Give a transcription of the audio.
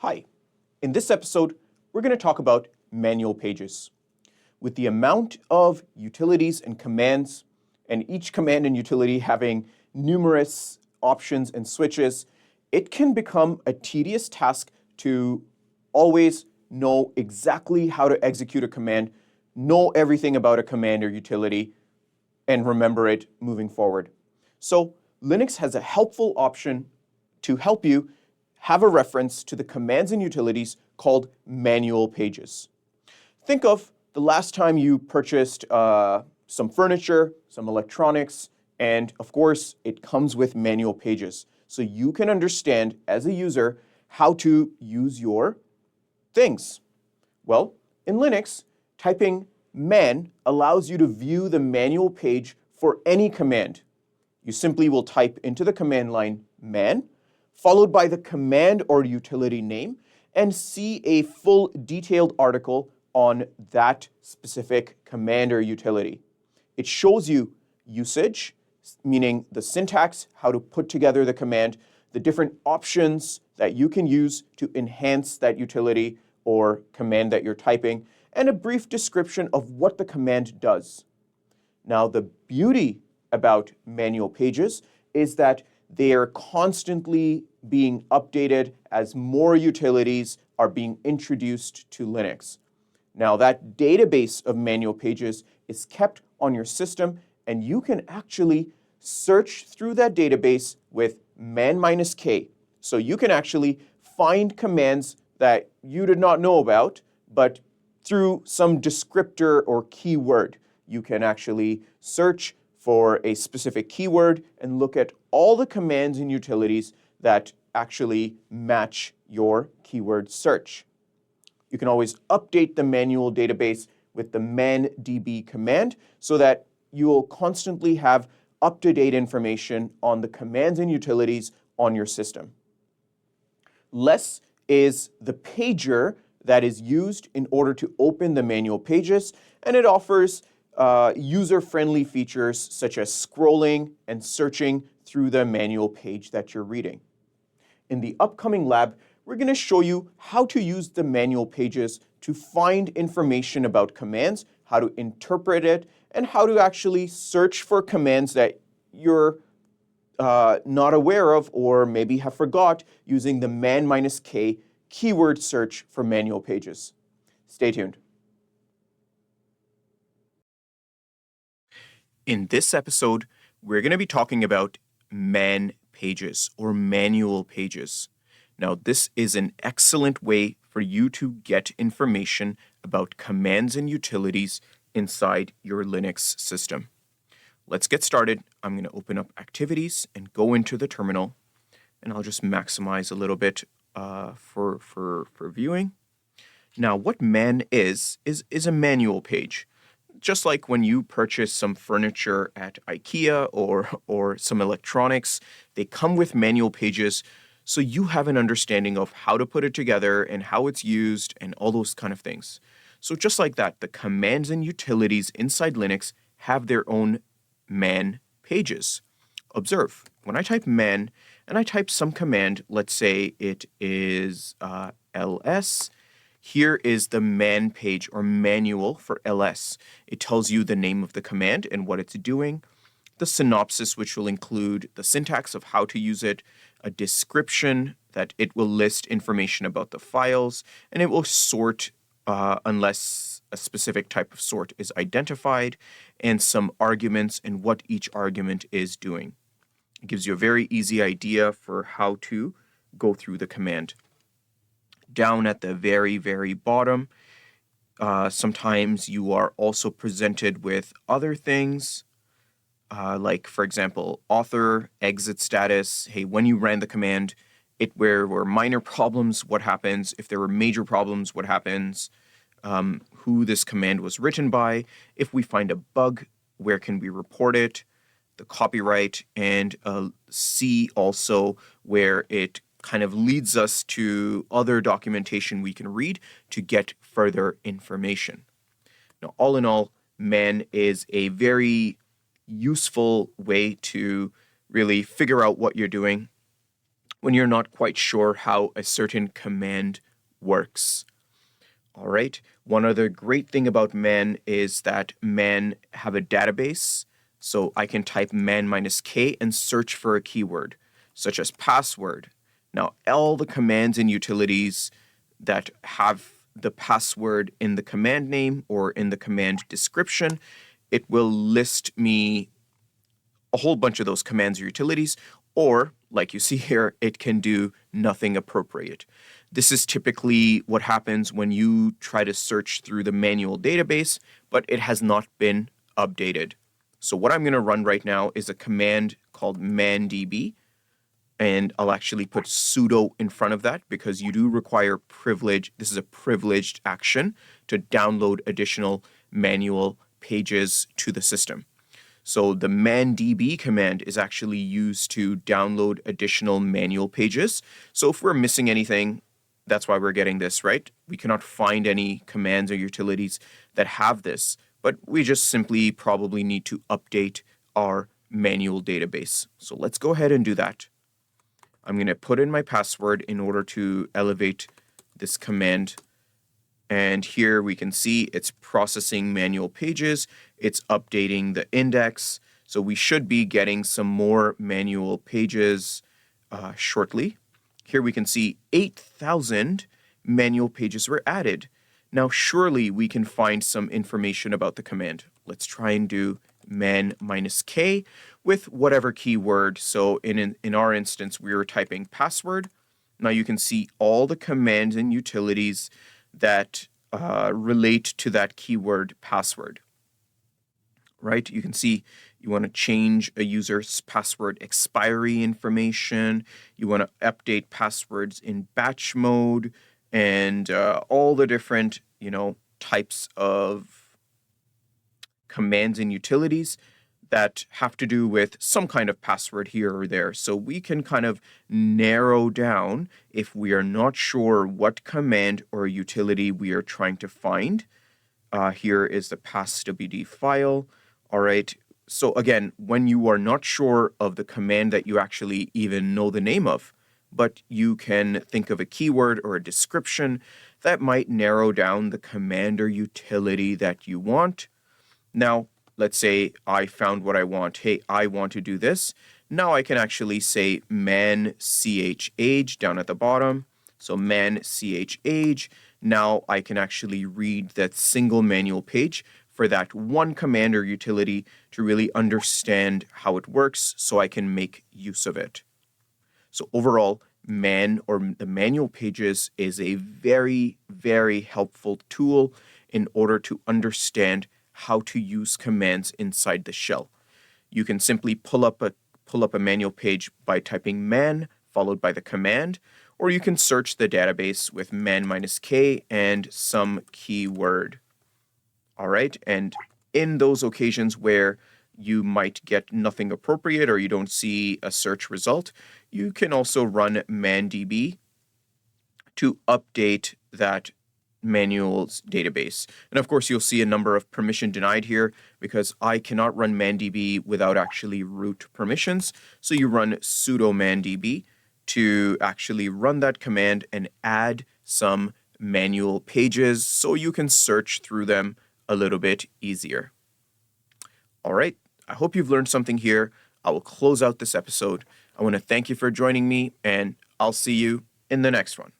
Hi, in this episode, we're going to talk about manual pages. With the amount of utilities and commands, and each command and utility having numerous options and switches, it can become a tedious task to always know exactly how to execute a command, know everything about a command or utility, and remember it moving forward. So Linux has a helpful option to help you have a reference to the commands and utilities called manual pages. Think of the last time you purchased some furniture, some electronics, and of course, it comes with manual pages. So you can understand as a user how to use your things. Well, in Linux, typing man allows you to view the manual page for any command. You simply will type into the command line man, followed by the command or utility name, and see a full detailed article on that specific command or utility. It shows you usage, meaning the syntax, how to put together the command, the different options that you can use to enhance that utility or command that you're typing, and a brief description of what the command does. Now, the beauty about manual pages is that they are constantly being updated as more utilities are being introduced to Linux. Now, that database of manual pages is kept on your system, and you can actually search through that database with man-k. So you can actually find commands that you did not know about, but through some descriptor or keyword, you can actually search for a specific keyword and look at all the commands and utilities that actually match your keyword search. You can always update the manual database with the mandb command so that you will constantly have up-to-date information on the commands and utilities on your system. Less is the pager that is used in order to open the manual pages, and it offers user-friendly features such as scrolling and searching through the manual page that you're reading. In the upcoming lab, we're going to show you how to use the manual pages to find information about commands, how to interpret it, and how to actually search for commands that you're not aware of or maybe have forgot using the man-k keyword search for manual pages. Stay tuned. In this episode, we're going to be talking about man pages or manual pages. Now, this is an excellent way for you to get information about commands and utilities inside your Linux system. Let's get started. I'm going to open up activities and go into the terminal, and I'll just maximize a little bit for viewing. Now, what man is a manual page. Just like when you purchase some furniture at IKEA or some electronics, they come with manual pages so you have an understanding of how to put it together and how it's used and all those kind of things. So just like that, the commands and utilities inside Linux have their own man pages. Observe, when I type man and I type some command, let's say it is ls, here is the man page or manual for ls. It tells you the name of the command and what it's doing, the synopsis, which will include the syntax of how to use it, a description that it will list information about the files, and it will sort unless a specific type of sort is identified, and some arguments and what each argument is doing. It gives you a very easy idea for how to go through the command. Down at the very, very bottom, sometimes you are also presented with other things, like, for example, author, exit status. Hey, when you ran the command, where were minor problems, what happens? If there were major problems, what happens? Who this command was written by. If we find a bug, where can we report it? The copyright, and C also, where it kind of leads us to other documentation we can read to get further information. Now, all in all, man is a very useful way to really figure out what you're doing when you're not quite sure how a certain command works. All right. One other great thing about man is that man have a database. So I can type man -k and search for a keyword, such as password. Now, all the commands and utilities that have the password in the command name or in the command description, it will list me a whole bunch of those commands or utilities, or like you see here, it can do nothing appropriate. This is typically what happens when you try to search through the manual database, but it has not been updated. So what I'm going to run right now is a command called mandb, and I'll actually put sudo in front of that because you do require privilege. This is a privileged action to download additional manual pages to the system. So the mandb command is actually used to download additional manual pages. So if we're missing anything, that's why we're getting this, right? We cannot find any commands or utilities that have this, but we just simply probably need to update our manual database. So let's go ahead and do that. I'm going to put in my password in order to elevate this command. And here we can see it's processing manual pages. It's updating the index. So we should be getting some more manual pages shortly. Here we can see 8,000 manual pages were added. Now, surely we can find some information about the command. Let's try and do man -k with whatever keyword. So in our instance, we were typing password. Now you can see all the commands and utilities that relate to that keyword password. Right? You can see you want to change a user's password expiry information. You want to update passwords in batch mode, and all the different, types of commands and utilities that have to do with some kind of password here or there. So we can kind of narrow down if we are not sure what command or utility we are trying to find. Here is the passwd file. All right. So again, when you are not sure of the command that you actually even know the name of, but you can think of a keyword or a description that might narrow down the command or utility that you want. Now, let's say I found what I want. Hey, I want to do this. Now I can actually say man chage down at the bottom. So man chage. Now I can actually read that single manual page for that one command or utility to really understand how it works so I can make use of it. So overall, man or the manual pages is a very, very helpful tool in order to understand how to use commands inside the shell. You can simply pull up a manual page by typing man followed by the command, or you can search the database with man -k and some keyword. All right, and in those occasions where you might get nothing appropriate or you don't see a search result, you can also run mandb to update that manual's database. And of course, you'll see a number of permission denied here because I cannot run mandb without actually root permissions. So you run sudo mandb to actually run that command and add some manual pages so you can search through them a little bit easier. All right, I hope you've learned something here. I will close out this episode. I want to thank you for joining me, and I'll see you in the next one.